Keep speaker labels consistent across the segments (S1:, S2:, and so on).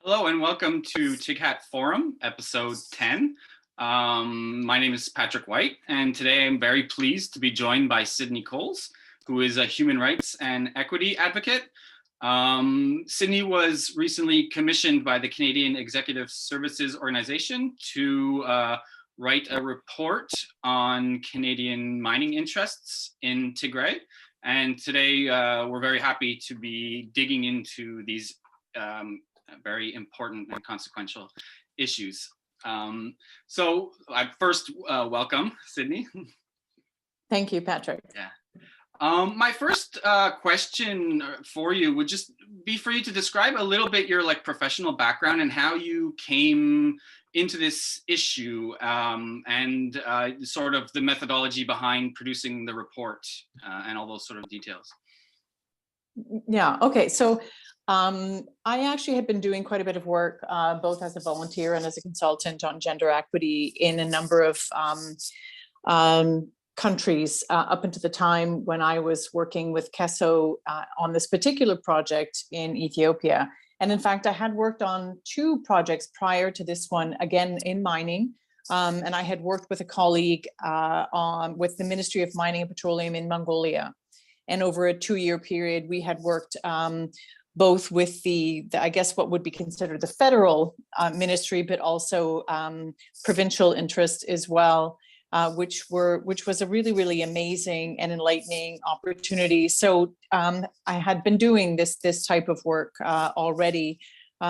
S1: Hello and welcome to Tighat Forum, episode 10. My name is Patrick White, and today I'm very pleased to be joined by Sidney Coles, who is a human rights and equity advocate. Sidney was recently commissioned by the Canadian Executive Services Organization to write a report on Canadian mining interests in Tigray. And today we're very happy to be digging into these very important and consequential issues. So I first welcome Sidney.
S2: Thank you, Patrick.
S1: Yeah. My first question for you would just be for you to describe a little bit your professional background and how you came into this issue and sort of the methodology behind producing the report and all those sort of details.
S2: Yeah, okay. So I actually had been doing quite a bit of work, both as a volunteer and as a consultant on gender equity in a number of countries up until the time when I was working with KESO on this particular project in Ethiopia. And in fact, I had worked on two projects prior to this one, again, in mining. And I had worked with a colleague with the Ministry of Mining and Petroleum in Mongolia. And over a 2-year period, we had worked both with the I guess what would be considered the federal ministry, but also provincial interest as well, which was a really, really amazing and enlightening opportunity. So I had been doing this type of work already,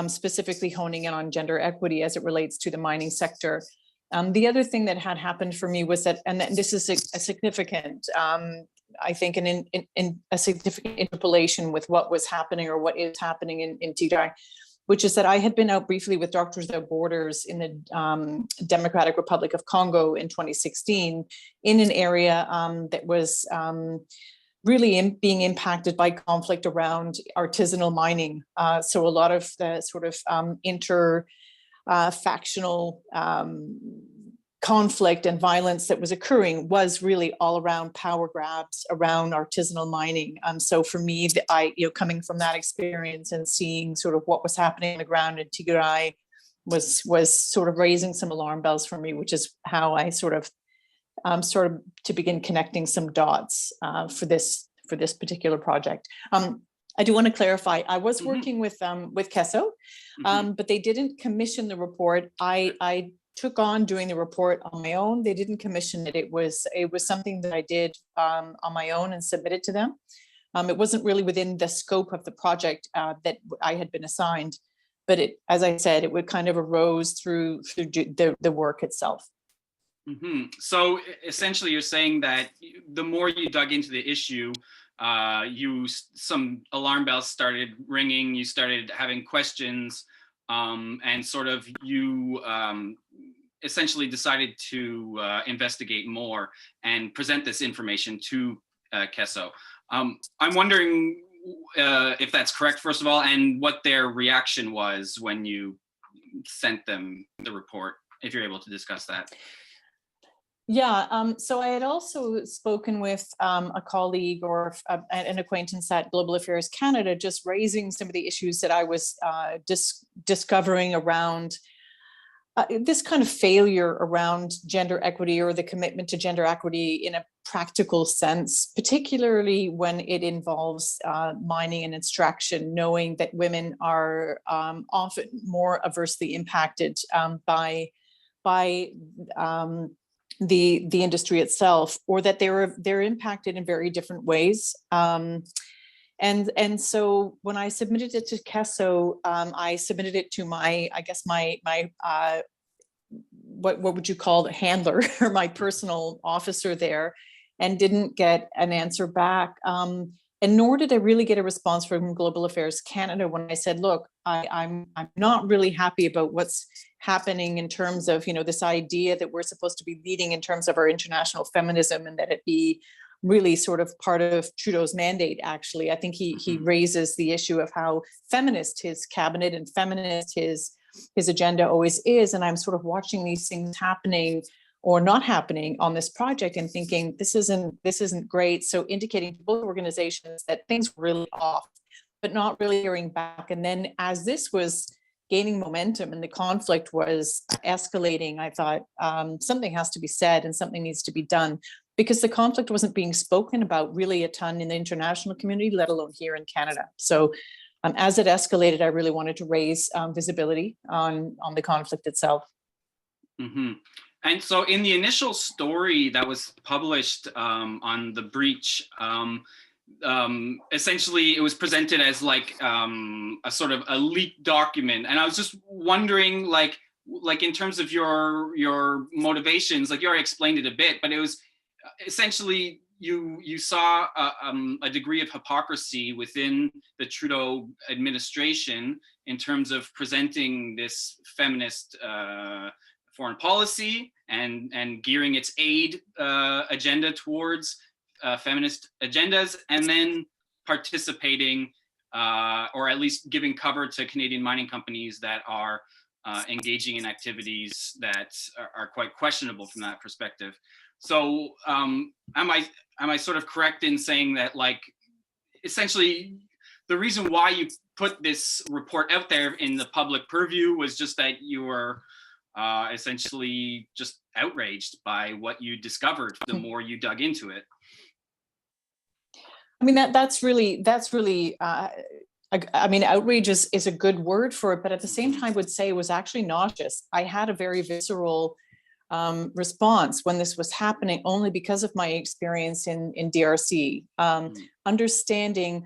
S2: specifically honing in on gender equity as it relates to the mining sector. The other thing that had happened for me was that, and this is a significant, I think, in a significant interpolation with what was happening or what is happening in Tigray, which is that I had been out briefly with Doctors Without Borders in the Democratic Republic of Congo in 2016 in an area that was really being impacted by conflict around artisanal mining. So a lot of the sort of factional conflict and violence that was occurring was really all around power grabs around artisanal mining. So for me, coming from that experience and seeing sort of what was happening on the ground in Tigray was sort of raising some alarm bells for me, which is how I sort of to begin connecting some dots for this particular project. I do want to clarify, I was working with KESO, but they didn't commission the report. I took on doing the report on my own. They didn't commission it. It was something that I did on my own and submitted to them. It wasn't really within the scope of the project that I had been assigned, but as I said, it would kind of arose through the work itself.
S1: Mm-hmm. So essentially you're saying that the more you dug into the issue, some alarm bells started ringing, you started having questions, and sort of you essentially decided to investigate more and present this information to KESO. I'm wondering if that's correct, first of all, and what their reaction was when you sent them the report, if you're able to discuss that.
S2: Yeah, so I had also spoken with a colleague or an acquaintance at Global Affairs Canada, just raising some of the issues that I was discovering around this kind of failure around gender equity or the commitment to gender equity in a practical sense, particularly when it involves mining and extraction, knowing that women are often more adversely impacted by the industry itself, or that they're impacted in very different ways. And so when I submitted it to KESO, I submitted it to my what would you call the handler or my personal officer there, and didn't get an answer back. And nor did I really get a response from Global Affairs Canada when I said, look, I'm not really happy about what's happening in terms of, this idea that we're supposed to be leading in terms of our international feminism, and that it be really sort of part of Trudeau's mandate. Actually, I think he raises the issue of how feminist his cabinet and feminist his agenda always is. And I'm sort of watching these things happening or not happening on this project and thinking this isn't great. So indicating to both organizations that things were really off, but not really hearing back. And then as this was gaining momentum and the conflict was escalating, I thought something has to be said and something needs to be done, because the conflict wasn't being spoken about really a ton in the international community, let alone here in Canada. So as it escalated, I really wanted to raise visibility on the conflict itself.
S1: Mm-hmm. And so in the initial story that was published on the breach, essentially it was presented as like a sort of a leaked document. And I was just wondering, like in terms of your motivations, like you already explained it a bit, but it was essentially you saw a degree of hypocrisy within the Trudeau administration in terms of presenting this feminist foreign policy and gearing its aid agenda towards feminist agendas, and then participating or at least giving cover to Canadian mining companies that are engaging in activities that are quite questionable from that perspective. So am I sort of correct in saying that, like, essentially the reason why you put this report out there in the public purview was just that you were essentially just outraged by what you discovered the more you dug into it?
S2: I mean, that's really I mean, outrage is a good word for it, but at the same time, I would say it was actually nauseous. I had a very visceral response when this was happening, only because of my experience in DRC, understanding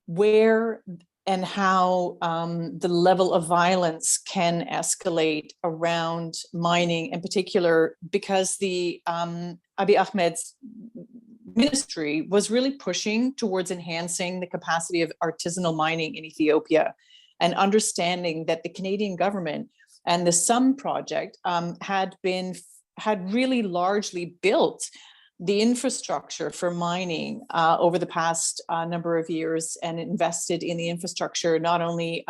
S2: where and how the level of violence can escalate around mining, in particular, because the Abiy Ahmed's ministry was really pushing towards enhancing the capacity of artisanal mining in Ethiopia, and understanding that the Canadian government and the SUM project had really largely built the infrastructure for mining over the past number of years, and invested in the infrastructure, not only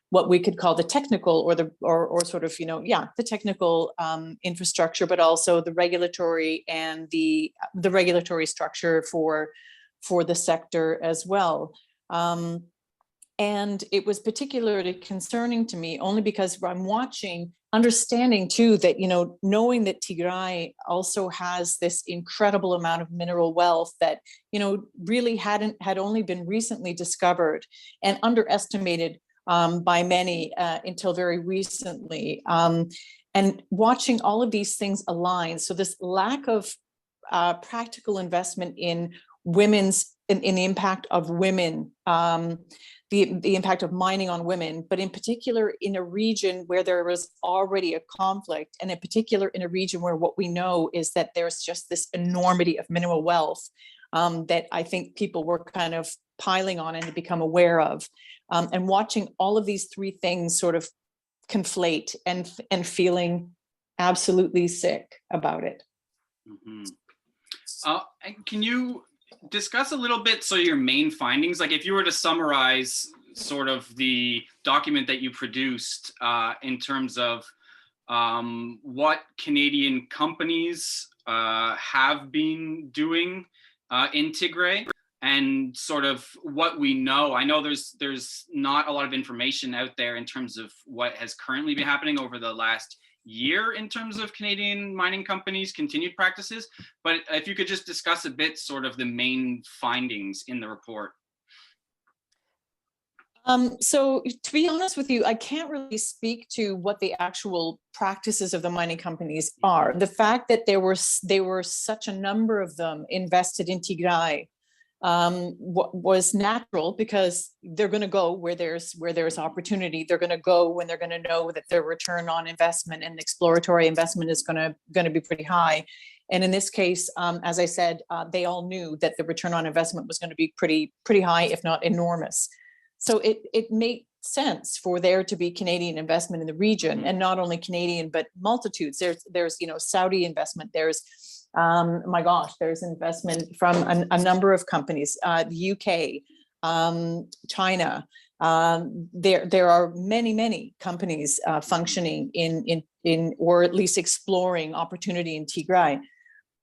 S2: what we could call the technical or sort of, the technical infrastructure, but also the regulatory and the regulatory structure for the sector as well. And it was particularly concerning to me only because I'm understanding too that, knowing that Tigray also has this incredible amount of mineral wealth that, really had only been recently discovered and underestimated by many until very recently. And watching all of these things align. So this lack of practical investment in in the impact of women, the impact of mining on women, but in particular in a region where there was already a conflict, and in particular in a region where what we know is that there's just this enormity of mineral wealth that I think people were kind of piling on and had become aware of. And watching all of these three things sort of conflate and feeling absolutely sick about it.
S1: Mm-hmm. Can you discuss a little bit, so your main findings, like if you were to summarize sort of the document that you produced in terms of what Canadian companies have been doing in Tigray, and sort of what we know. I know there's not a lot of information out there in terms of what has currently been happening over the last year in terms of Canadian mining companies' continued practices, but if you could just discuss a bit sort of the main findings in the report.
S2: So to be honest with you, I can't really speak to what the actual practices of the mining companies are. The fact that there were such a number of them invested in Tigray was natural, because they're going to go where there's opportunity. They're going to go when they're going to know that their return on investment and exploratory investment is going to be pretty high. And in this case, as I said, they all knew that the return on investment was going to be pretty high, if not enormous. So it made sense for there to be Canadian investment in the region, and not only Canadian, but multitudes. There's Saudi investment. There's there's investment from a number of companies, the UK, China. There are many companies functioning in or at least exploring opportunity in Tigray.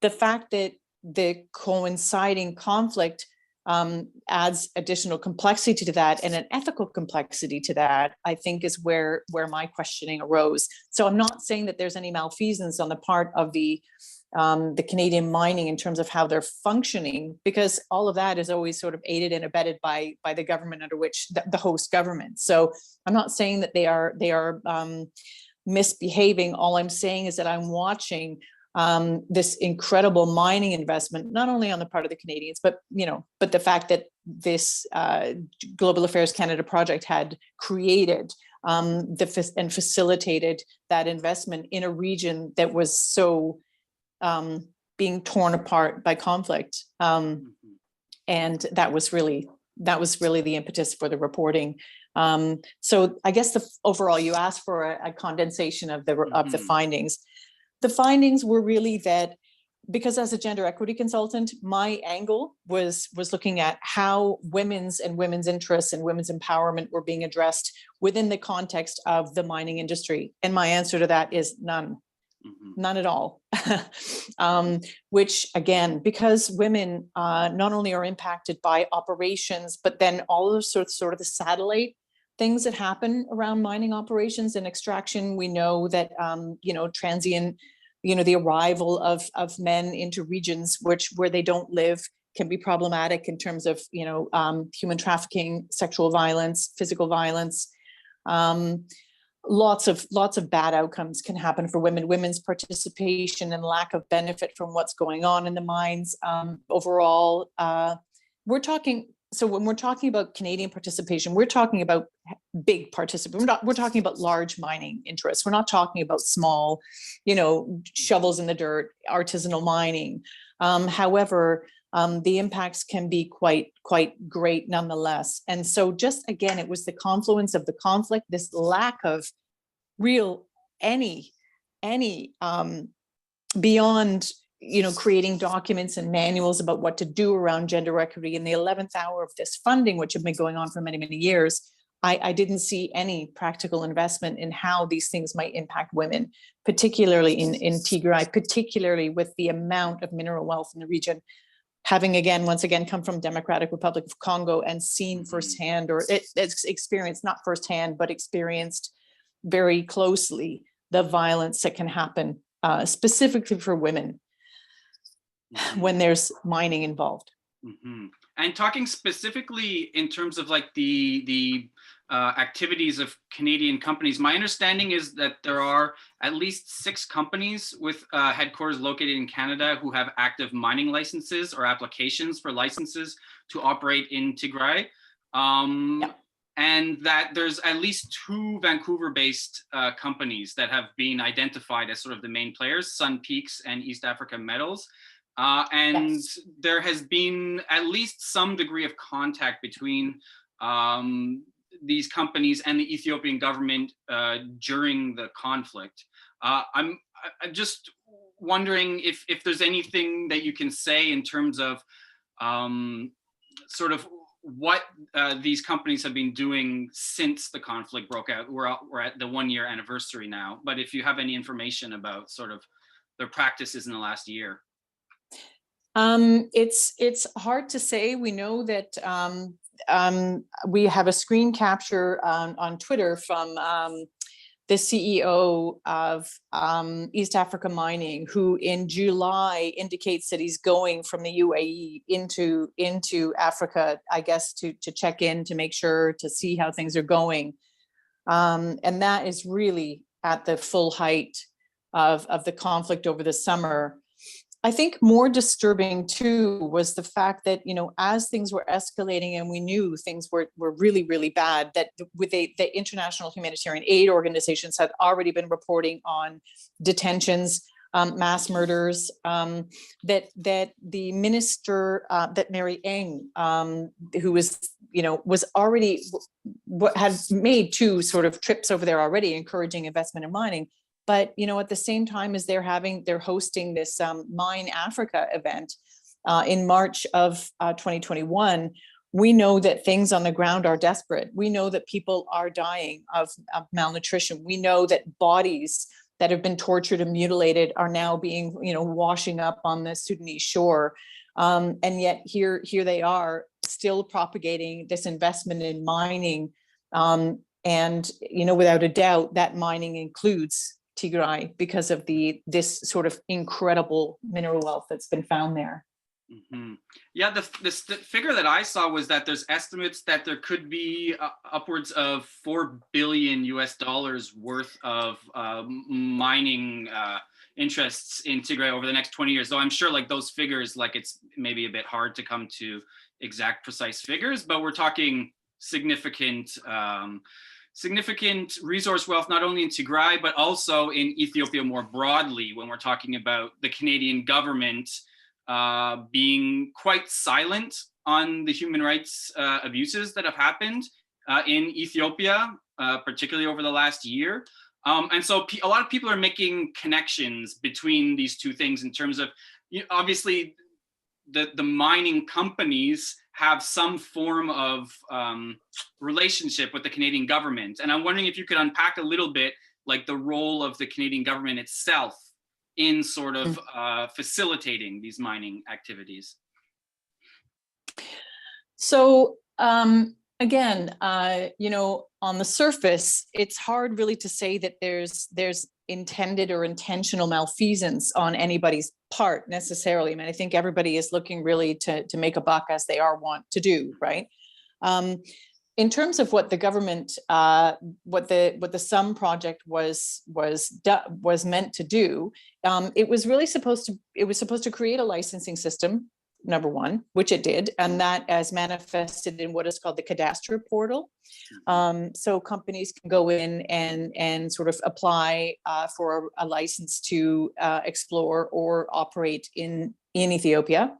S2: The fact that the coinciding conflict adds additional complexity to that, and an ethical complexity to that, I think is where my questioning arose. So I'm not saying that there's any malfeasance on the part of the Canadian mining in terms of how they're functioning, because all of that is always sort of aided and abetted by the government under which the host government. So I'm not saying that they are misbehaving. All I'm saying is that I'm watching this incredible mining investment, not only on the part of the Canadians, but the fact that this Global Affairs Canada project had created and facilitated that investment in a region that was so being torn apart by conflict, and that was really the impetus for the reporting. So I guess overall, you asked for a condensation of the findings. The findings were really that, because as a gender equity consultant, my angle was looking at how women's interests and women's empowerment were being addressed within the context of the mining industry. And my answer to that is none. None at all. Which again, because women not only are impacted by operations, but then all of sort of the satellite things that happen around mining operations and extraction. We know that transient, the arrival of men into regions where they don't live can be problematic in terms of human trafficking, sexual violence, physical violence. Lots of bad outcomes can happen for women. Women's participation and lack of benefit from what's going on in the mines. Overall, so when we're talking about Canadian participation, we're talking about big participants. We're talking about large mining interests. We're not talking about small, shovels in the dirt, artisanal mining. However, the impacts can be quite great nonetheless. And so just again, it was the confluence of the conflict, this lack of real any beyond creating documents and manuals about what to do around gender equity in the 11th hour of this funding, which had been going on for many, many years. I didn't see any practical investment in how these things might impact women, particularly in Tigray, particularly with the amount of mineral wealth in the region. Having once again come from Democratic Republic of Congo and seen firsthand, or it's experienced, not firsthand, but experienced very closely the violence that can happen, specifically for women when there's mining involved.
S1: And talking specifically in terms of like the activities of Canadian companies, my understanding is that there are at least 6 companies with headquarters located in Canada who have active mining licenses or applications for licenses to operate in Tigray. And that there's at least 2 Vancouver-based companies that have been identified as sort of the main players, Sun Peaks and East Africa Metals. There has been at least some degree of contact between these companies and the Ethiopian government during the conflict. I'm just wondering if there's anything that you can say in terms of sort of what these companies have been doing since the conflict broke out. We're at the 1-year anniversary now, but if you have any information about sort of their practices in the last year.
S2: It's hard to say. We know that we have a screen capture on Twitter from the CEO of East Africa Mining, who in July indicates that he's going from the UAE into Africa, I guess, to check in, to make sure, to see how things are going. And that is really at the full height of the conflict over the summer. I think more disturbing too was the fact that, as things were escalating and we knew things were really, really bad, that with the international humanitarian aid organizations had already been reporting on detentions, mass murders, that the minister, that Mary Ng, who was already, had made 2 sort of trips over there already, encouraging investment in mining. But, at the same time as they're hosting this Mine Africa event in March of 2021, we know that things on the ground are desperate. We know that people are dying of malnutrition. We know that bodies that have been tortured and mutilated are now being, washing up on the Sudanese shore. And yet here they are still propagating this investment in mining. And, without a doubt, that mining includes Tigray because of this sort of incredible mineral wealth that's been found there.
S1: Mm-hmm. Yeah, the figure that I saw was that there's estimates that there could be upwards of $4 billion worth of mining interests in Tigray over the next 20 years. So I'm sure like those figures, like it's maybe a bit hard to come to exact precise figures, but we're talking significant resource wealth, not only in Tigray, but also in Ethiopia more broadly, when we're talking about the Canadian government being quite silent on the human rights abuses that have happened in Ethiopia, particularly over the last year. And so a lot of people are making connections between these two things in terms of, obviously, the mining companies have some form of relationship with the Canadian government. And I'm wondering if you could unpack a little bit like the role of the Canadian government itself in sort of facilitating these mining activities.
S2: So again, on the surface, it's hard really to say that there's intended or intentional malfeasance on anybody's part necessarily. I mean, I think everybody is looking really to make a buck as they want to do, right? In terms of what the government, what the Sum project was meant to do, it was supposed to create a licensing system, number one, which it did, and that as manifested in what is called the cadastre portal. So companies can go in and sort of apply for a license to explore or operate in Ethiopia.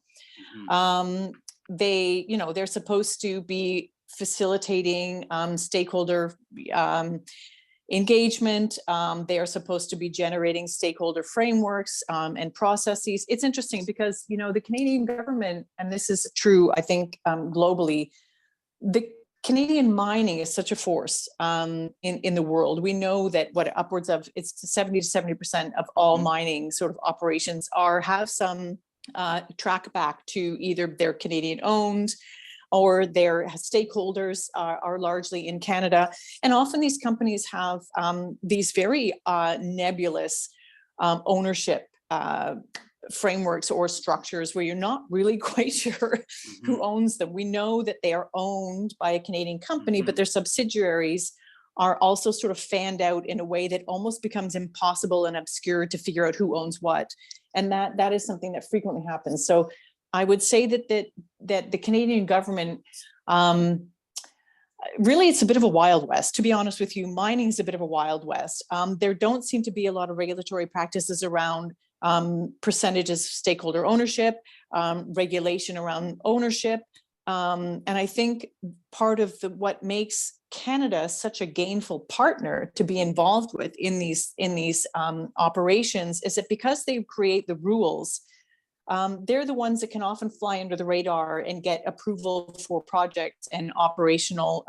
S2: They're supposed to be facilitating stakeholder engagement. They are supposed to be generating stakeholder frameworks and processes. It's interesting because, the Canadian government, and this is true, I think, globally, the Canadian mining is such a force in the world. We know that upwards of 70 to 70% of all mining sort of operations have some track back to either they're Canadian owned, or their stakeholders are largely in Canada. And often these companies have these very nebulous ownership frameworks or structures where you're not really quite sure who owns them. We know that they are owned by a Canadian company, but their subsidiaries are also sort of fanned out in a way that almost becomes impossible and obscure to figure out who owns what. And that is something that frequently happens. So I would say that the Canadian government, really, it's a bit of a Wild West. To be honest with you, mining is a bit of a Wild West. There don't seem to be a lot of regulatory practices around percentages of stakeholder ownership, regulation around ownership. And I think part of what makes Canada such a gainful partner to be involved with in these operations is that because they create the rules, they're the ones that can often fly under the radar and get approval for projects and operational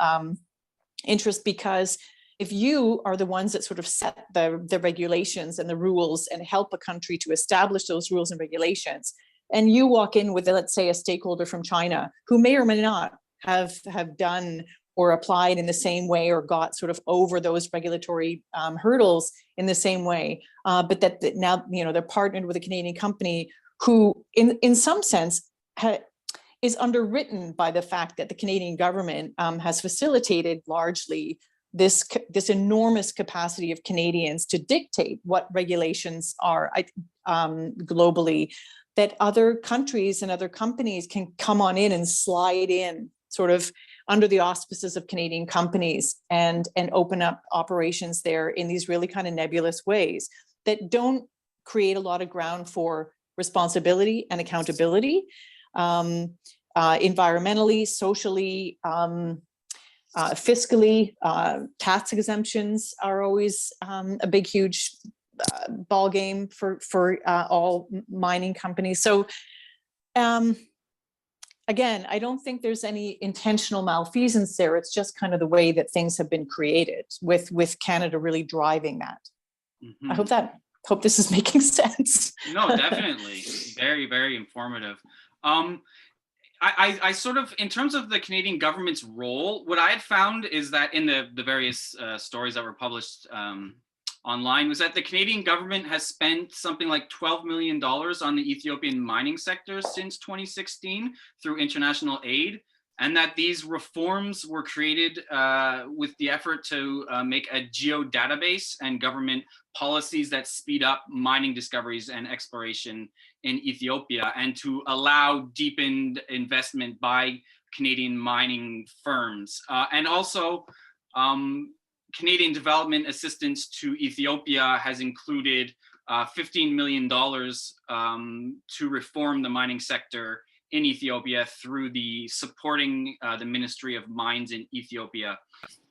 S2: interest, because if you are the ones that sort of set the regulations and the rules and help a country to establish those rules and regulations, and you walk in with, let's say, a stakeholder from China who may or may not have done or applied in the same way or got sort of over those regulatory hurdles in the same way, but that now they're partnered with a Canadian company who in some sense is underwritten by the fact that the Canadian government has facilitated largely this enormous capacity of Canadians to dictate what regulations are globally, that other countries and other companies can come on in and slide in sort of under the auspices of Canadian companies and open up operations there in these really kind of nebulous ways that don't create a lot of ground for responsibility and accountability, environmentally, socially, fiscally. Tax exemptions are always a big, huge ball game for all mining companies. So again, I don't think there's any intentional malfeasance there. It's just kind of the way that things have been created, with Canada really driving that. I hope this is making sense.
S1: No, definitely. Very, very informative. I sort of, in terms of the Canadian government's role, what I had found is that in the various stories that were published online was that the Canadian government has spent something like $12 million on the Ethiopian mining sector since 2016 through international aid, and that these reforms were created with the effort to make a geodatabase and government policies that speed up mining discoveries and exploration in Ethiopia, and to allow deepened investment by Canadian mining firms. And also, Canadian development assistance to Ethiopia has included $15 million to reform the mining sector in Ethiopia through the Supporting the Ministry of Mines in Ethiopia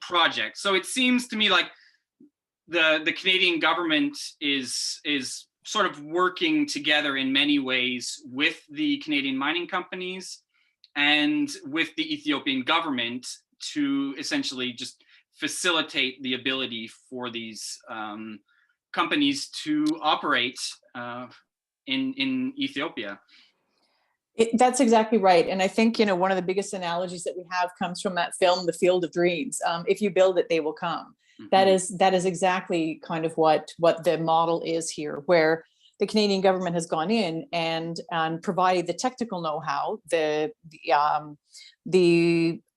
S1: project. So it seems to me like the Canadian government is sort of working together in many ways with the Canadian mining companies and with the Ethiopian government to essentially just facilitate the ability for these companies to operate in Ethiopia.
S2: That's exactly right. And I think, one of the biggest analogies that we have comes from that film, The Field of Dreams. If you build it, they will come. Mm-hmm. That is exactly kind of what the model is here, where the Canadian government has gone in and provided the technical know-how, the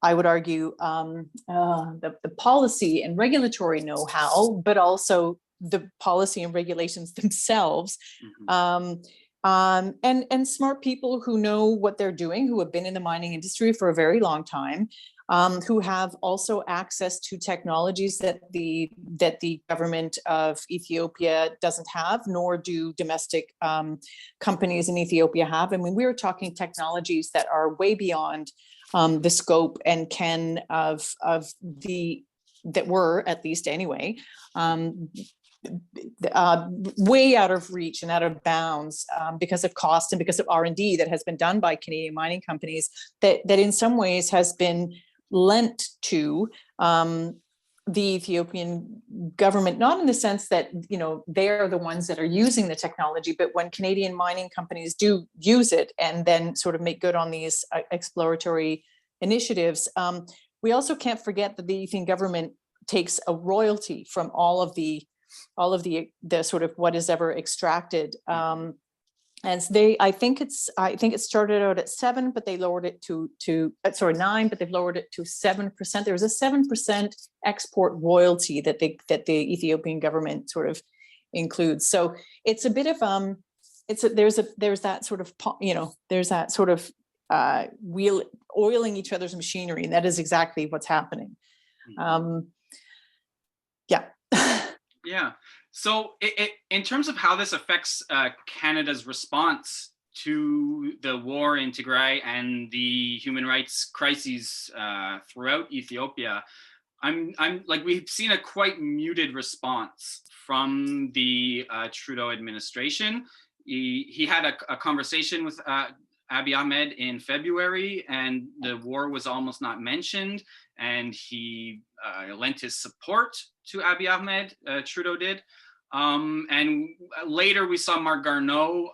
S2: I would argue the policy and regulatory know-how, but also the policy and regulations themselves. Mm-hmm. And smart people who know what they're doing, who have been in the mining industry for a very long time, who have also access to technologies that the government of Ethiopia doesn't have, nor do domestic companies in Ethiopia have. I mean, we're talking technologies that are way beyond the scope and ken of that were, at least anyway, way out of reach and out of bounds because of cost and because of R&D that has been done by Canadian mining companies that in some ways has been lent to the Ethiopian government, not in the sense that, they're the ones that are using the technology, but when Canadian mining companies do use it and then sort of make good on these exploratory initiatives, we also can't forget that the Ethiopian government takes a royalty from all of the sort of what is ever extracted. And I think it started out at 7, but they lowered it to 9, but they've lowered it to 7%. There was a 7% export royalty that the Ethiopian government sort of includes. So it's a bit of there's that sort of oiling each other's machinery, and that is exactly what's happening. Yeah.
S1: Yeah. So in terms of how this affects Canada's response to the war in Tigray and the human rights crises throughout Ethiopia, I'm like, we've seen a quite muted response from the Trudeau administration. He had a conversation with Abiy Ahmed in February, and the war was almost not mentioned, and he lent his support to Abiy Ahmed, Trudeau did. And later we saw Marc Garneau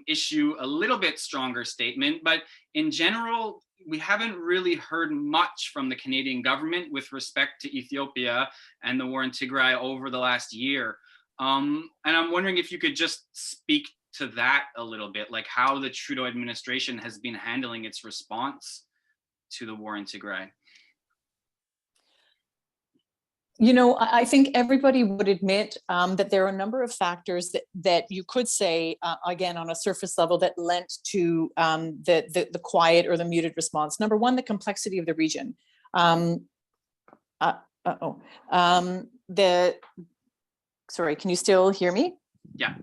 S1: issue a little bit stronger statement, but in general, we haven't really heard much from the Canadian government with respect to Ethiopia and the war in Tigray over the last year. And I'm wondering if you could just speak to that a little bit, like how the Trudeau administration has been handling its response to the war in Tigray.
S2: I think everybody would admit that there are a number of factors that you could say, again, on a surface level, that lent to the quiet or the muted response. Number one, the complexity of the region. Sorry, can you still hear me?
S1: Yeah.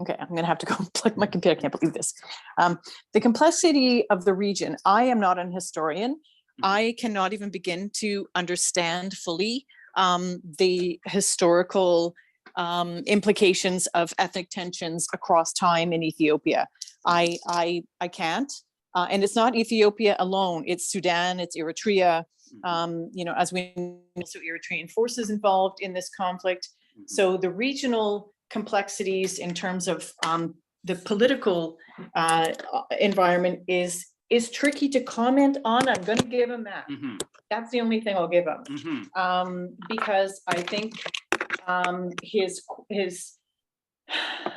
S2: Okay, I'm going to have to go plug my computer. I can't believe this. The complexity of the region. I am not an historian. I cannot even begin to understand fully the historical implications of ethnic tensions across time in Ethiopia. I can't. And it's not Ethiopia alone. It's Sudan, it's Eritrea. As we know, so Eritrean forces involved in this conflict. So the regional complexities in terms of the political environment is is tricky to comment on. I'm going to give him that. That's the only thing I'll give him, because I think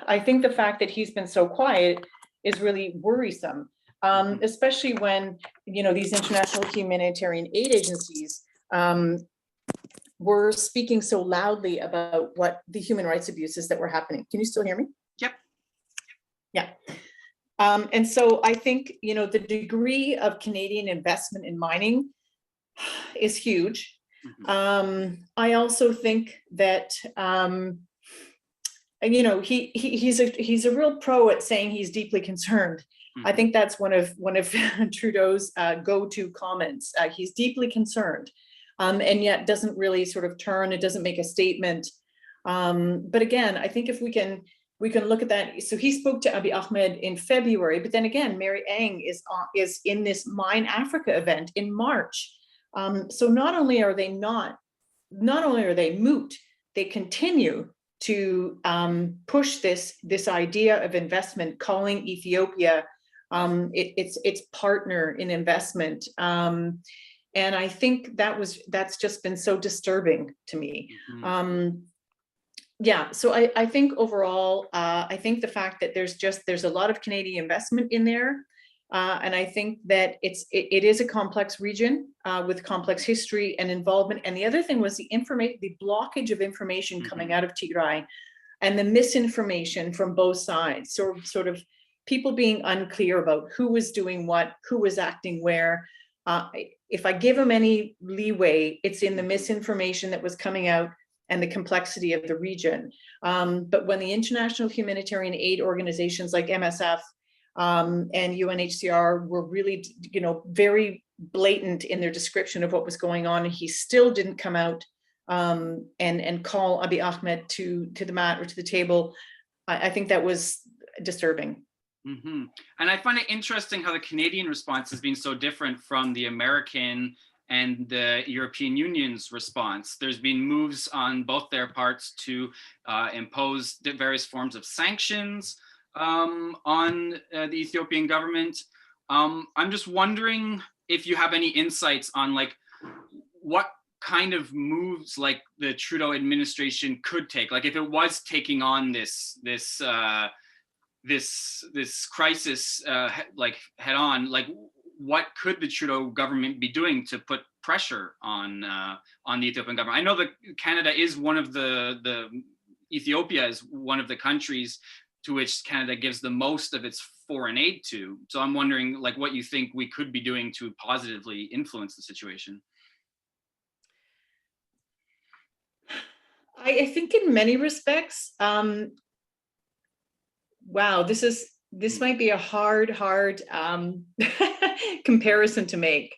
S2: I think the fact that he's been so quiet is really worrisome, especially when, you know, these international humanitarian aid agencies were speaking so loudly about what the human rights abuses that were happening. Can you still hear me?
S1: Yep.
S2: Yeah. And so I think, you know, the degree of Canadian investment in mining is huge. I also think that, you know, he's a real pro at saying he's deeply concerned. I think that's one of Trudeau's go-to comments. He's deeply concerned, and yet doesn't really sort of turn. It doesn't make a statement. But again, I think if we can look at that. So he spoke to Abiy Ahmed in February, but then again, Mary Ang is in this Mine Africa event in March. So not only are they moot, they continue to push this idea of investment, calling Ethiopia its partner in investment. And I think that's just been so disturbing to me. Yeah, so I think overall, I think the fact that there's a lot of Canadian investment in there, and I think that it is a complex region with complex history and involvement. And the other thing was the blockage of information coming out of Tigray, and the misinformation from both sides. So sort of people being unclear about who was doing what, who was acting where. If I give them any leeway, it's in the misinformation that was coming out and the complexity of the region. But when the international humanitarian aid organizations like MSF and UNHCR were really, you know, very blatant in their description of what was going on, he still didn't come out and call Abiy Ahmed to the mat or to the table. I think that was disturbing.
S1: And I find it interesting how the Canadian response has been so different from the American and the European Union's response. There's been moves on both their parts to impose various forms of sanctions on the Ethiopian government. I'm just wondering if you have any insights on like what kind of moves like the Trudeau administration could take, like if it was taking on this crisis like head on, like what could the Trudeau government be doing to put pressure on the Ethiopian government? I know that Canada is one of Ethiopia is one of the countries to which Canada gives the most of its foreign aid to. So I'm wondering like what you think we could be doing to positively influence the situation.
S2: I think in many respects, wow, this might be a hard comparison to make.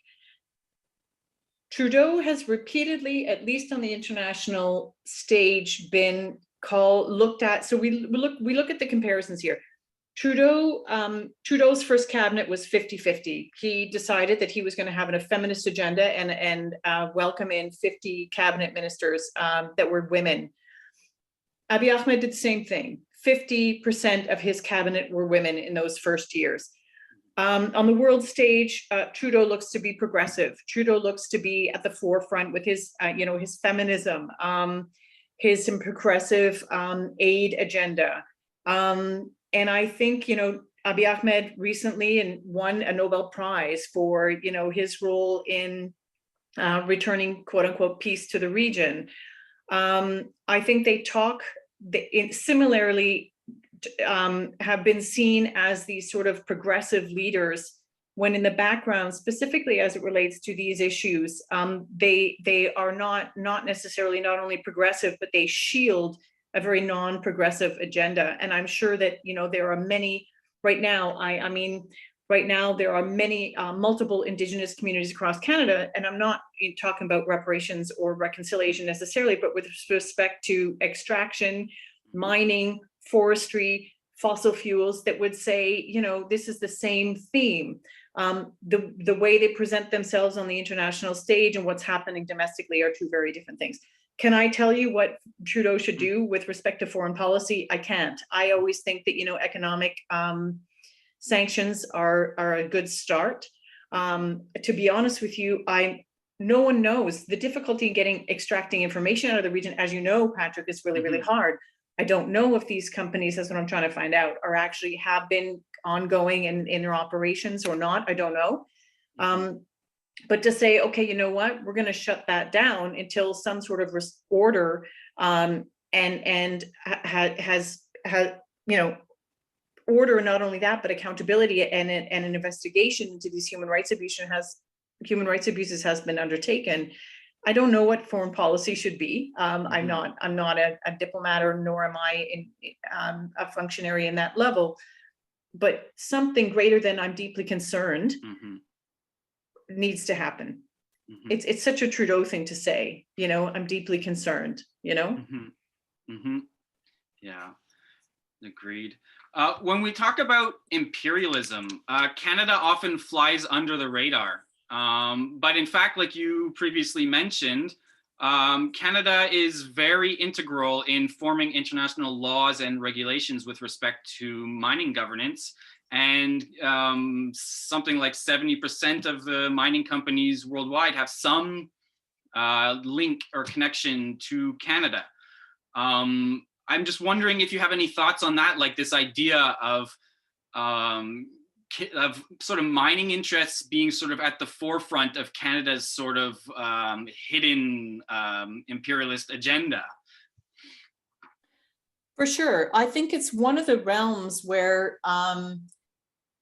S2: Trudeau has repeatedly, at least on the international stage, been looked at. So we look at the comparisons here. Trudeau's first cabinet was 50-50. He decided that he was going to have a feminist agenda and welcome in 50 cabinet ministers that were women. Abiy Ahmed did the same thing. 50% of his cabinet were women in those first years. On the world stage, Trudeau looks to be progressive. Trudeau looks to be at the forefront with his, his feminism, his progressive aid agenda. And I think, Abiy Ahmed recently won a Nobel Prize for, his role in returning, quote unquote, peace to the region. I think they similarly have been seen as these sort of progressive leaders, when in the background, specifically as it relates to these issues, they are not necessarily not only progressive, but they shield a very non-progressive agenda. And I'm sure that there are many right now. Right now there are many multiple Indigenous communities across Canada, and I'm not talking about reparations or reconciliation necessarily, but with respect to extraction, mining, forestry, fossil fuels, that would say, this is the same theme. The way they present themselves on the international stage and what's happening domestically are two very different things. Can I tell you what Trudeau should do with respect to foreign policy? I can't. I always think that, economic sanctions are a good start. To be honest with you, no one knows the difficulty in extracting information out of the region. As you know, Patrick, is really, really hard. I don't know if these companies, that's what I'm trying to find out, are actually have been ongoing in their operations or not. I don't know. But to say, okay, you know what, we're going to shut that down until some sort of order and has order, not only that, but accountability and an investigation into these human rights abuses has been undertaken. I don't know what foreign policy should be. I'm not a diplomat, or nor am I a functionary in that level. But something greater than "I'm deeply concerned" needs to happen. It's such a Trudeau thing to say, I'm deeply concerned, Yeah,
S1: agreed. When we talk about imperialism, Canada often flies under the radar. But in fact, like you previously mentioned, Canada is very integral in forming international laws and regulations with respect to mining governance. And something like 70% of the mining companies worldwide have some link or connection to Canada. I'm just wondering if you have any thoughts on that, like this idea of sort of mining interests being sort of at the forefront of Canada's sort of hidden imperialist agenda.
S2: For sure. I think it's one of the realms where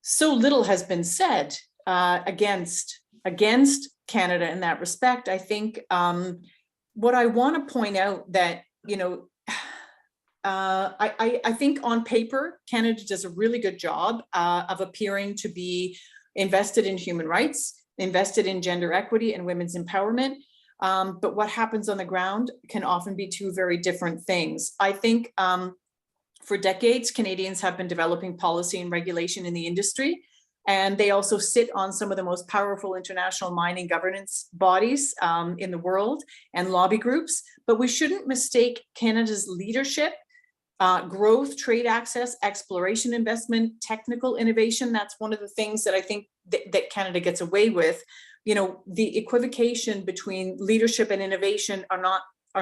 S2: so little has been said against Canada in that respect. I think what I want to point out that, I think on paper, Canada does a really good job of appearing to be invested in human rights, invested in gender equity and women's empowerment. But what happens on the ground can often be two very different things. I think for decades, Canadians have been developing policy and regulation in the industry, and they also sit on some of the most powerful international mining governance bodies in the world and lobby groups. But we shouldn't mistake Canada's leadership, growth, trade access, exploration investment, technical innovation. That's one of the things that I think that Canada gets away with. The equivocation between leadership and innovation are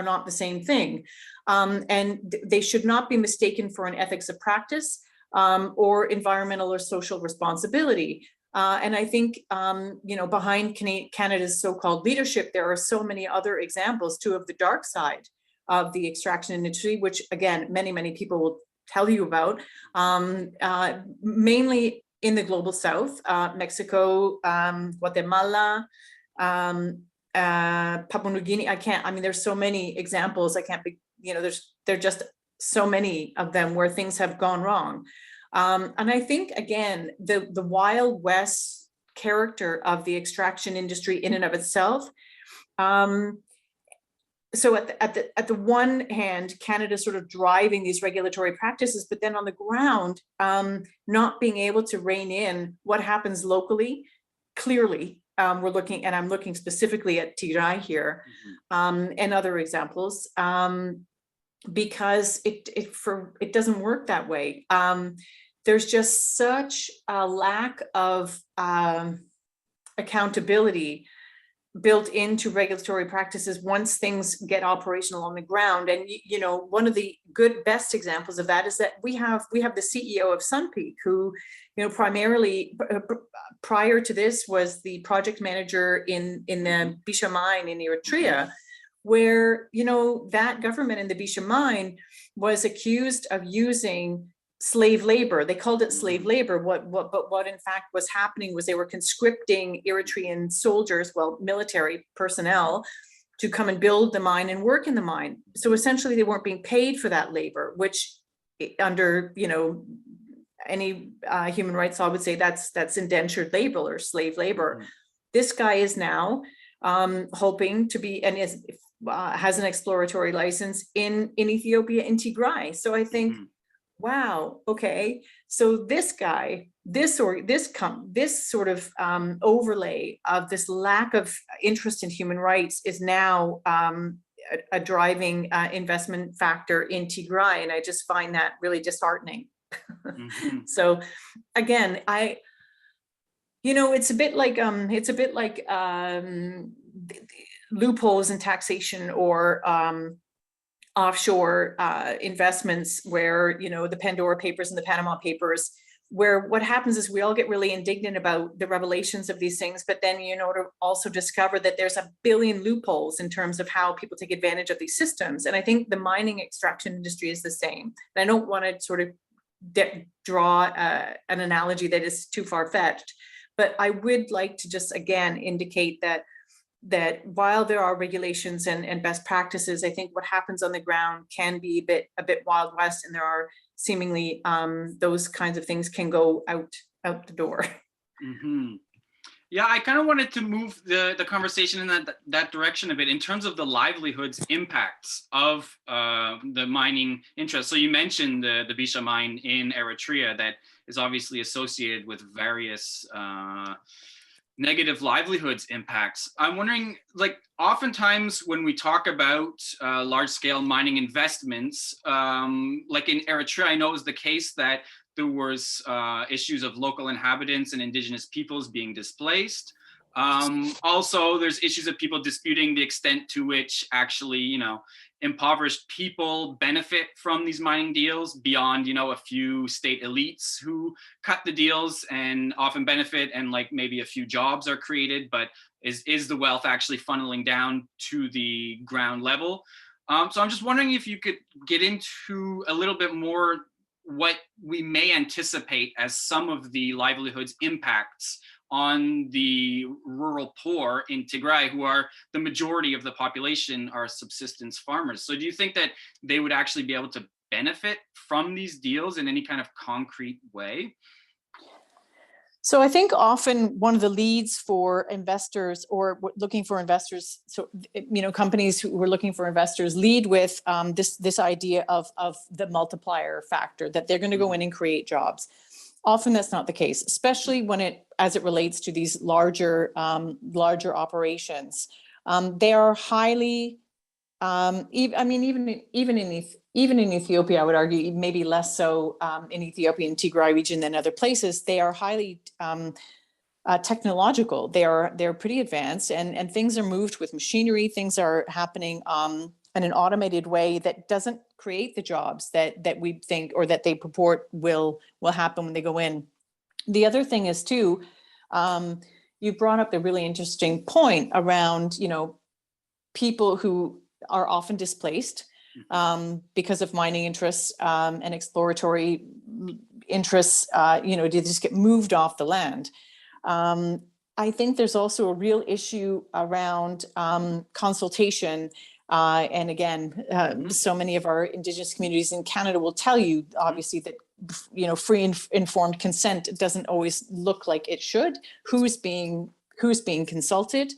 S2: not the same thing. And they should not be mistaken for an ethics of practice or environmental or social responsibility. And I think, behind Canada's so-called leadership, there are so many other examples too of the dark side of the extraction industry, which again, many, many people will tell you about, mainly in the global south, Mexico, Guatemala, Papua New Guinea. There's so many examples. I can't be, there are just so many of them where things have gone wrong. And I think, again, the Wild West character of the extraction industry in and of itself. So at the one hand, Canada sort of driving these regulatory practices, but then on the ground, not being able to rein in what happens locally. Clearly, I'm looking specifically at Tigray here, and other examples, because it doesn't work that way. There's just such a lack of accountability built into regulatory practices once things get operational on the ground. And one of the best examples of that is that we have the CEO of Sunpeak, who primarily prior to this was the project manager in the Bisha mine in Eritrea, where that government in the Bisha mine was accused of using slave labor. They called it slave labor. What in fact was happening was they were conscripting Eritrean soldiers, military personnel, to come and build the mine and work in the mine. So essentially they weren't being paid for that labor, which under any human rights law would say that's indentured labor or slave labor. This guy is now hoping to be, and has an exploratory license in Ethiopia, in Tigray. So I think, wow, okay, so this guy, this sort of overlay of this lack of interest in human rights is now a driving investment factor in Tigray, and I just find that really disheartening.
S1: Mm-hmm.
S2: So again, it's a bit like loopholes in taxation or offshore investments where, the Pandora Papers and the Panama Papers, where what happens is we all get really indignant about the revelations of these things, but then, to also discover that there's a billion loopholes in terms of how people take advantage of these systems. And I think the mining extraction industry is the same. And I don't want to sort of draw an analogy that is too far-fetched, but I would like to just again indicate that while there are regulations and best practices, I think what happens on the ground can be a bit Wild West, and there are seemingly those kinds of things can go out the door.
S1: Mm-hmm. Yeah, I kind of wanted to move the conversation in that direction a bit in terms of the livelihoods impacts of the mining interest. So you mentioned the Bisha mine in Eritrea that is obviously associated with various negative livelihoods impacts. I'm wondering, like, oftentimes when we talk about large-scale mining investments, like in Eritrea, I know it was the case that there was issues of local inhabitants and indigenous peoples being displaced. Also, there's issues of people disputing the extent to which actually, impoverished people benefit from these mining deals beyond, a few state elites who cut the deals and often benefit, and like maybe a few jobs are created, but is the wealth actually funneling down to the ground level? So I'm just wondering if you could get into a little bit more what we may anticipate as some of the livelihoods impacts on the rural poor in Tigray, who are the majority of the population are subsistence farmers. So do you think that they would actually be able to benefit from these deals in any kind of concrete way?
S2: So I think often one of the leads for investors or looking for investors, so companies who are looking for investors lead with this idea of the multiplier factor, that they're going to go in and create jobs. Often that's not the case, especially as it relates to these larger operations. They are highly, even in Ethiopia, I would argue, maybe less so in Ethiopia and Tigray region than other places. They are highly technological. They're pretty advanced, and things are moved with machinery. Things are happening in an automated way that doesn't create the jobs that we think or that they purport will happen when they go in. The other thing is too, you brought up the really interesting point around people who are often displaced because of mining interests and exploratory interests. They just get moved off the land. I think there's also a real issue around consultation. And again, so many of our Indigenous communities in Canada will tell you, obviously, that free informed consent doesn't always look like it should. Who's being consulted?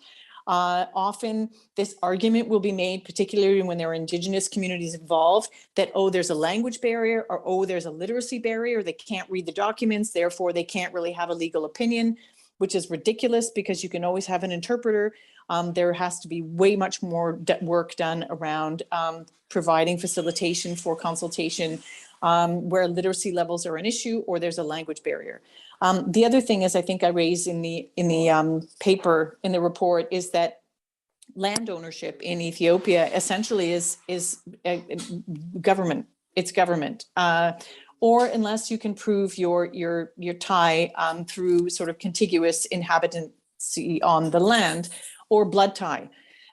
S2: Often this argument will be made, particularly when there are Indigenous communities involved, that, there's a language barrier, or, there's a literacy barrier, they can't read the documents, therefore they can't really have a legal opinion, which is ridiculous because you can always have an interpreter. There has to be way much more work done around providing facilitation for consultation where literacy levels are an issue or there's a language barrier. The other thing is, I think I raised in the paper, in the report, is that land ownership in Ethiopia essentially is government. It's government. Or unless you can prove your tie through sort of contiguous inhabitancy on the land or blood tie.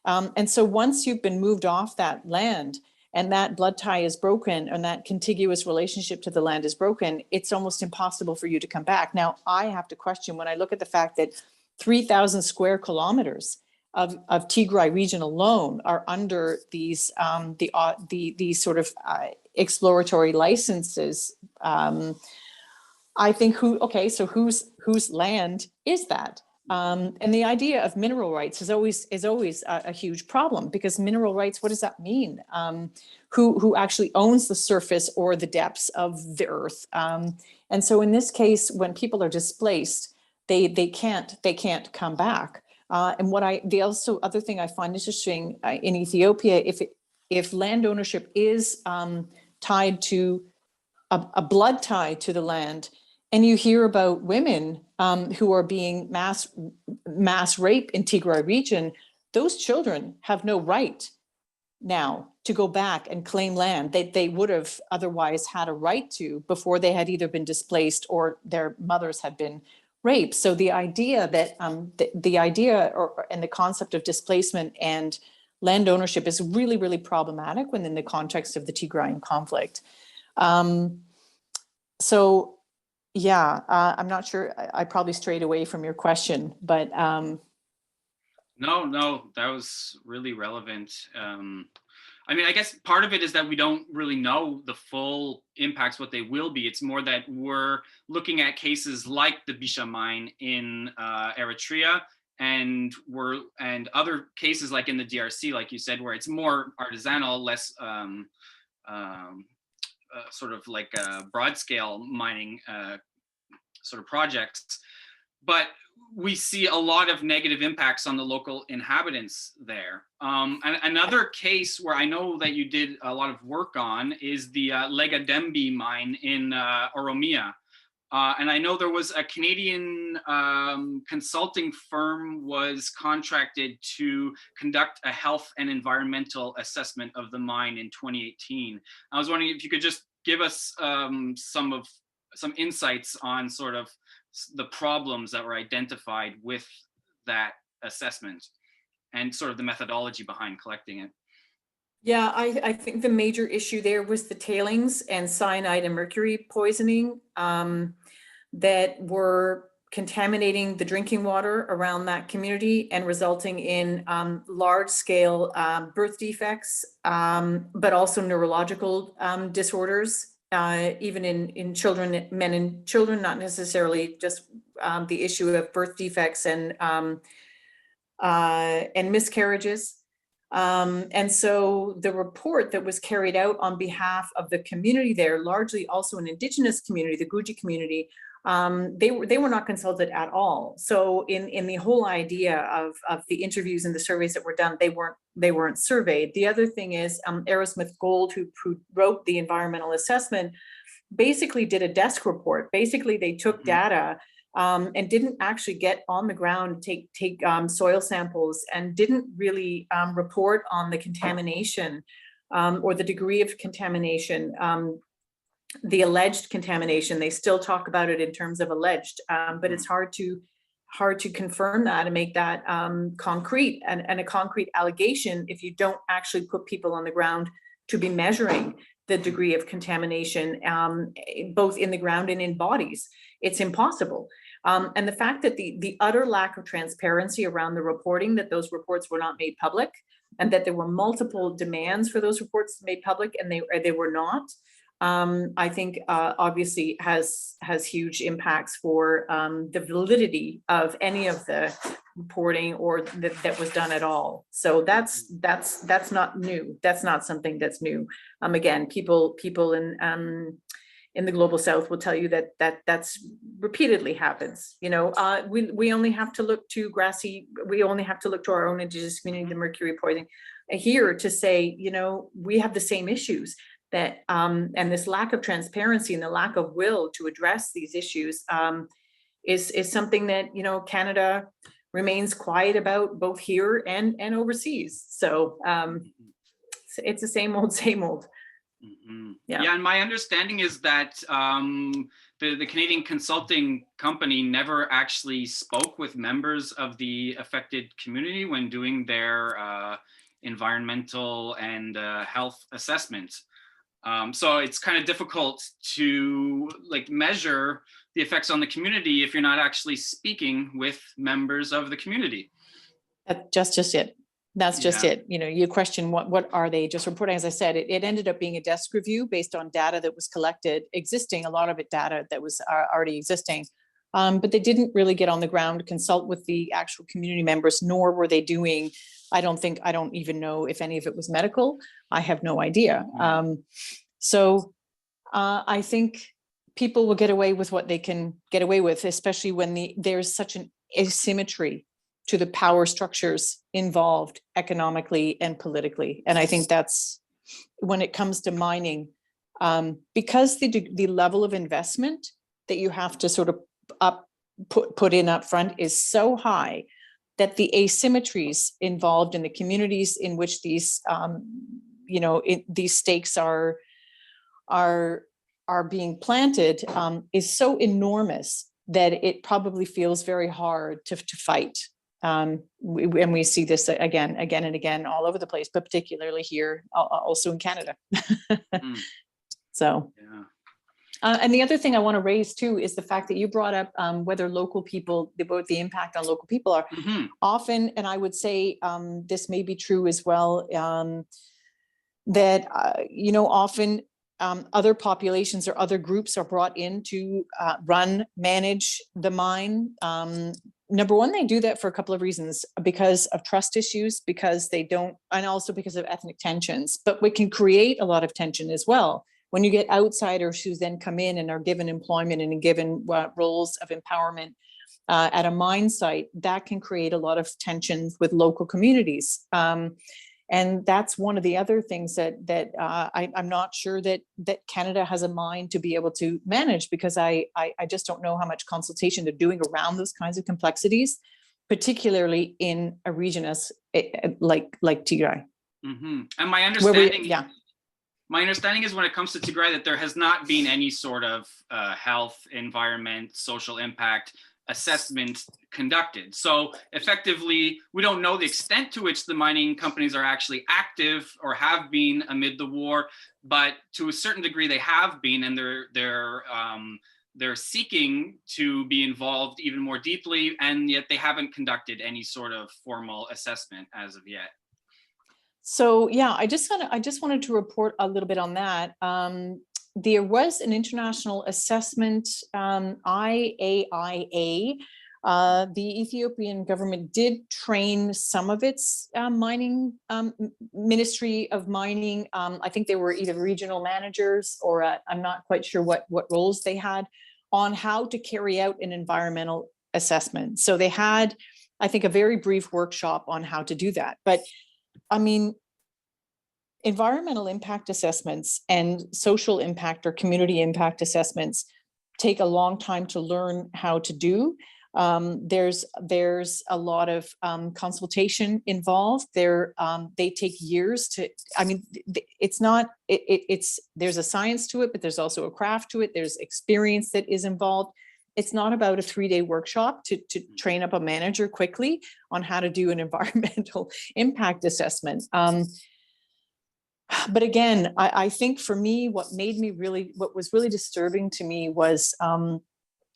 S2: And so once you've been moved off that land and that blood tie is broken and that contiguous relationship to the land is broken, it's almost impossible for you to come back. Now, I have to question, when I look at the fact that 3,000 square kilometers of Tigray region alone are under these sort of exploratory licenses. I think whose land is that? And the idea of mineral rights is always a huge problem, because mineral rights, what does that mean? Who actually owns the surface or the depths of the earth? And so in this case, when people are displaced, they can't come back. And other thing I find interesting in Ethiopia, if land ownership is tied to a blood tie to the land. And you hear about women who are being mass rape in Tigray region. Those children have no right now to go back and claim land that they would have otherwise had a right to before they had either been displaced or their mothers had been raped. So the idea that the idea and the concept of displacement and land ownership is really, really problematic within the context of the Tigrayan conflict. So yeah, I'm not sure, I probably strayed away from your question, but
S1: No, that was really relevant. I mean, I guess part of it is that we don't really know the full impacts, what they will be. It's more that we're looking at cases like the Bisha mine in Eritrea, and other cases like in the DRC, like you said, where it's more artisanal, less sort of like broad scale mining sort of projects. But we see a lot of negative impacts on the local inhabitants there. And another case where I know that you did a lot of work on is the Legadembi mine in Oromia. And I know there was a Canadian consulting firm was contracted to conduct a health and environmental assessment of the mine in 2018. I was wondering if you could just give us some insights on sort of the problems that were identified with that assessment and sort of the methodology behind collecting it.
S2: Yeah, I think the major issue there was the tailings and cyanide and mercury poisoning that were contaminating the drinking water around that community and resulting in large scale birth defects, but also neurological disorders. Even in children, men and children, not necessarily just the issue of birth defects and miscarriages. And so the report that was carried out on behalf of the community there, largely also an indigenous community, the Guji community, they were not consulted at all. So in the whole idea of the interviews and the surveys that were done, they weren't surveyed. The other thing is Aerosmith Gold, who wrote the environmental assessment, basically did a desk report. Basically, they took data and didn't actually get on the ground, take soil samples, and didn't really report on the contamination or the degree of contamination. The alleged contamination, they still talk about it in terms of alleged, but it's hard to confirm that and make that concrete and a concrete allegation if you don't actually put people on the ground to be measuring the degree of contamination, both in the ground and in bodies. It's impossible. And the fact that the utter lack of transparency around the reporting, that those reports were not made public, and that there were multiple demands for those reports made public and they were not, I think obviously has huge impacts for the validity of any of the reporting or that was done at all. So that's not new. That's not something that's new. Again, people in the global south will tell you that's repeatedly happens. You know, we only have to look to we only have to look to our own indigenous community, the mercury poisoning here, to say, you know, we have the same issues. That and this lack of transparency and the lack of will to address these issues is something that, you know, Canada remains quiet about, both here and overseas. So it's the same old, same old.
S1: Yeah, and my understanding is that the Canadian consulting company never actually spoke with members of the affected community when doing their environmental and health assessments. So it's kind of difficult to like measure the effects on the community if you're not actually speaking with members of the community.
S2: That's just it. That's just it. You know, you question what are they just reporting? As I said, it ended up being a desk review based on data that was collected, existing, a lot of it data that was already existing. But they didn't really get on the ground, consult with the actual community members, nor were they doing, I don't even know if any of it was medical. I have no idea. So I think people will get away with what they can get away with, especially when there's such an asymmetry to the power structures involved economically and politically. And I think that's, when it comes to mining, because the level of investment that you have to sort of put in up front is so high that the asymmetries involved in the communities in which these these stakes are being planted is so enormous that it probably feels very hard to fight. And we see this again and again all over the place, but particularly here, also in Canada. So, yeah. And the other thing I want to raise too is the fact that you brought up whether local people, the impact on local people are often, and I would say this may be true as well, that often other populations or other groups are brought in to manage the mine. Number one, they do that for a couple of reasons: because of trust issues, because they don't, and also because of ethnic tensions. But we can create a lot of tension as well when you get outsiders who then come in and are given employment and given roles of empowerment at a mine site. That can create a lot of tension with local communities. And that's one of the other things that I'm not sure that Canada has a mind to be able to manage, because I just don't know how much consultation they're doing around those kinds of complexities, particularly in a region as like Tigray.
S1: And my understanding, my understanding is when it comes to Tigray that there has not been any sort of health, environment, social impact assessment conducted. So effectively, we don't know the extent to which the mining companies are actually active or have been amid the war, but to a certain degree they have been, and they're seeking to be involved even more deeply, and yet they haven't conducted any sort of formal assessment as of yet.
S2: So yeah, I just wanted to report a little bit on that. There was an international assessment, IAIA. The Ethiopian government did train some of its mining Ministry of Mining. I think they were either regional managers or I'm not quite sure what roles they had on how to carry out an environmental assessment. So they had, I think, a very brief workshop on how to do that. But I mean, environmental impact assessments and social impact or community impact assessments take a long time to learn how to do. There's a lot of consultation involved. They take years to, I mean, it's not, there's a science to it, but there's also a craft to it. There's experience that is involved. It's not about a 3-day workshop to train up a manager quickly on how to do an environmental impact assessment. But again, I think for me, what was really disturbing to me was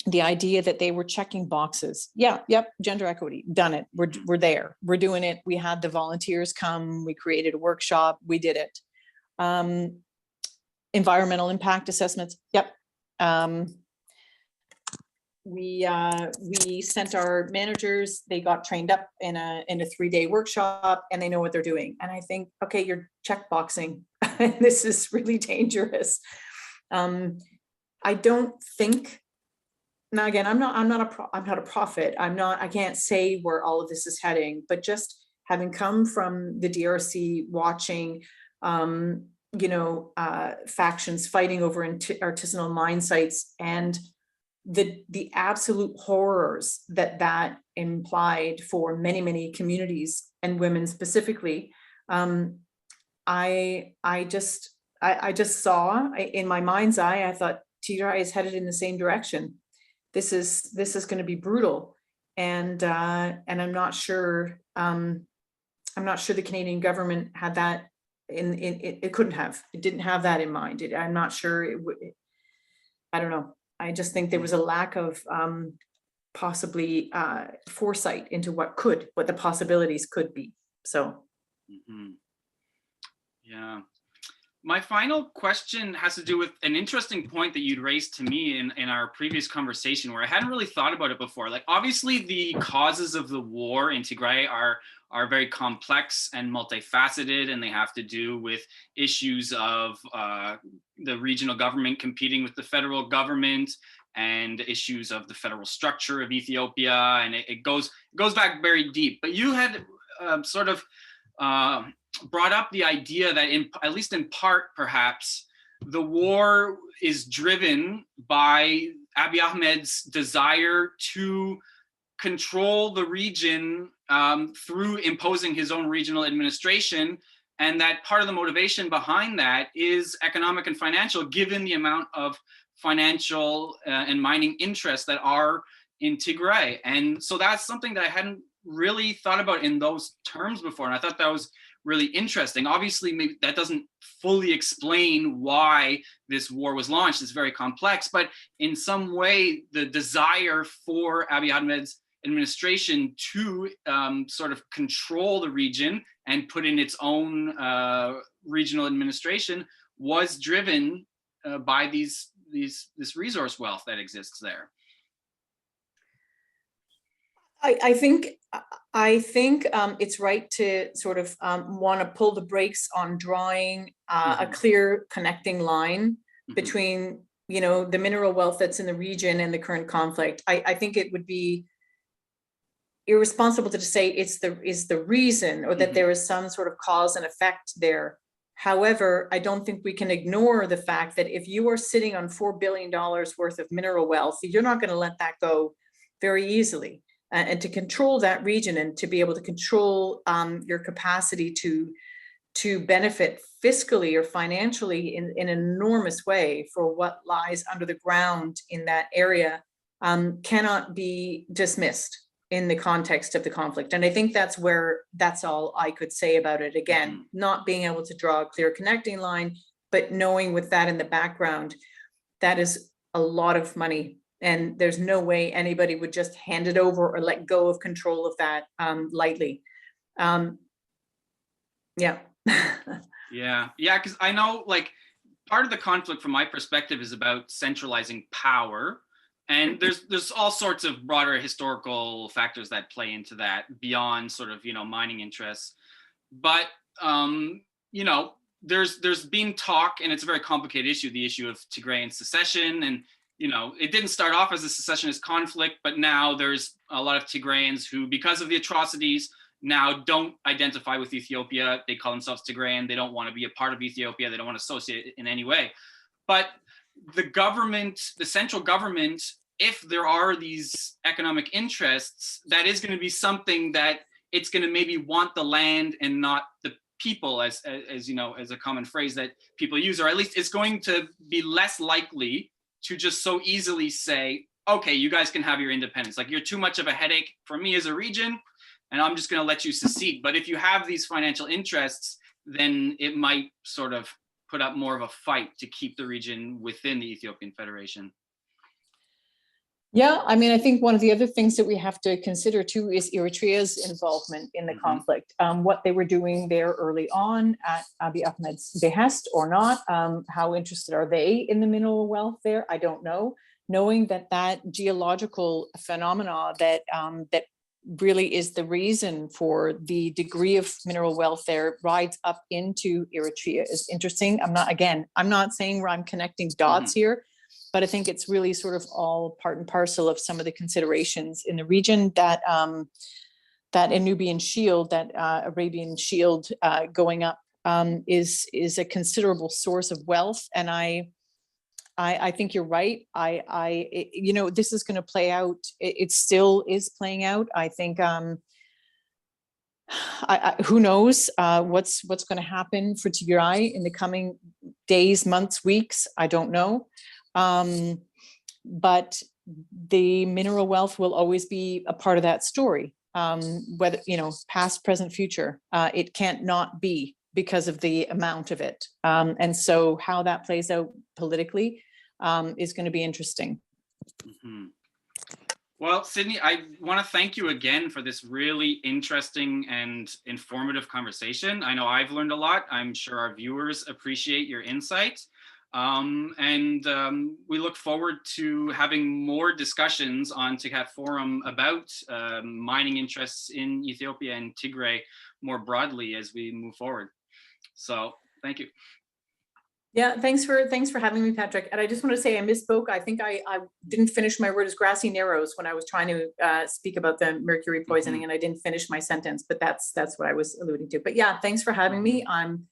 S2: the idea that they were checking boxes. Yeah, yep, gender equity, done it. We're there. We're doing it. We had the volunteers come. We created a workshop. We did it. Environmental impact assessments. Yep. We sent our managers. They got trained up in a 3-day workshop, and they know what they're doing. And I think, okay, you're checkboxing. This is really dangerous. I don't think. Now again, I'm not a prophet. I can't say where all of this is heading. But just having come from the DRC, watching, factions fighting over artisanal mine sites, and the absolute horrors that implied for many communities and women specifically. I just saw in my mind's eye, I thought Tigray is headed in the same direction. This is going to be brutal, and I'm not sure the Canadian government had that it couldn't have. It didn't have that in mind. I'm not sure it would. I don't know. I just think there was a lack of possibly foresight into what the possibilities could be. So.
S1: Yeah. My final question has to do with an interesting point that you'd raised to me in our previous conversation, where I hadn't really thought about it before. Like, obviously the causes of the war in Tigray are very complex and multifaceted, and they have to do with issues of the regional government competing with the federal government, and issues of the federal structure of Ethiopia, and it goes back very deep. But you had sort of brought up the idea that, at least in part, perhaps, the war is driven by Abiy Ahmed's desire to control the region through imposing his own regional administration, and that part of the motivation behind that is economic and financial, given the amount of financial and mining interests that are in Tigray. And so that's something that I hadn't really thought about in those terms before, and I thought that was really interesting. Obviously, maybe that doesn't fully explain why this war was launched. It's very complex, but in some way, the desire for Abiy Ahmed's administration to sort of control the region and put in its own regional administration was driven by this resource wealth that exists there.
S2: I think it's right to sort of want to pull the brakes on drawing a clear connecting line between, you know, the mineral wealth that's in the region and the current conflict. I think it would be irresponsible to say it's the reason, or that there is some sort of cause and effect there. However, I don't think we can ignore the fact that if you are sitting on $4 billion worth of mineral wealth, you're not going to let that go very easily. And to control that region and to be able to control your capacity to benefit fiscally or financially in an enormous way for what lies under the ground in that area cannot be dismissed in the context of the conflict. And I think that's all I could say about it. Again, not being able to draw a clear connecting line, but knowing with that in the background, that is a lot of money. And there's no way anybody would just hand it over or let go of control of that lightly. Yeah.
S1: Yeah, because I know, like, part of the conflict from my perspective is about centralizing power. And there's all sorts of broader historical factors that play into that beyond sort of, you know, mining interests. But, you know, there's been talk, and it's a very complicated issue, the issue of Tigrayan secession. And, you know, it didn't start off as a secessionist conflict, but now there's a lot of Tigrayans who, because of the atrocities, now don't identify with Ethiopia. They call themselves Tigrayan. They don't want to be a part of Ethiopia. They don't want to associate it in any way. But the government, the central government, if there are these economic interests, that is going to be something that it's going to maybe want the land and not the people, as you know, as a common phrase that people use, or at least it's going to be less likely to just so easily say, okay, you guys can have your independence. Like, you're too much of a headache for me as a region, and I'm just going to let you secede. But if you have these financial interests, then it might sort of put up more of a fight to keep the region within the Ethiopian Federation.
S2: Yeah, I mean, I think one of the other things that we have to consider too is Eritrea's involvement in the conflict. What they were doing there early on at Abiy Ahmed's behest or not. How interested are they in the mineral wealth there? I don't know. Knowing that geological phenomena that really is the reason for the degree of mineral wealth there rides up into Eritrea is interesting. I'm not saying where I'm connecting dots here, but I think it's really sort of all part and parcel of some of the considerations in the region. That that Anubian shield, that Arabian shield going up is a considerable source of wealth. And I think you're right. You know, this is going to play out. It still is playing out. I think. Who knows what's going to happen for Tigray in the coming days, months, weeks? I don't know. But the mineral wealth will always be a part of that story. Whether, you know, past, present, future, it can't not be because of the amount of it. And so how that plays out politically is going to be interesting.
S1: Well, Sidney, I want to thank you again for this really interesting and informative conversation. I know I've learned a lot. I'm sure our viewers appreciate your insight. We look forward to having more discussions on Tghat Forum about mining interests in Ethiopia and Tigray more broadly as we move forward. So thank you.
S2: Yeah, thanks for having me, Patrick. And I just want to say I misspoke. I think I didn't finish my word as grassy narrows when I was trying to speak about the mercury poisoning, and I didn't finish my sentence, but that's what I was alluding to. But yeah, thanks for having me. I'm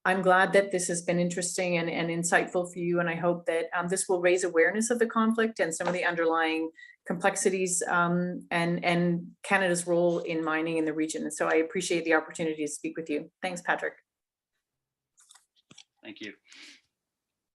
S2: I'm glad that this has been interesting and insightful for you, and I hope that this will raise awareness of the conflict and some of the underlying complexities and Canada's role in mining in the region. So I appreciate the opportunity to speak with you. Thanks, Patrick.
S1: Thank you.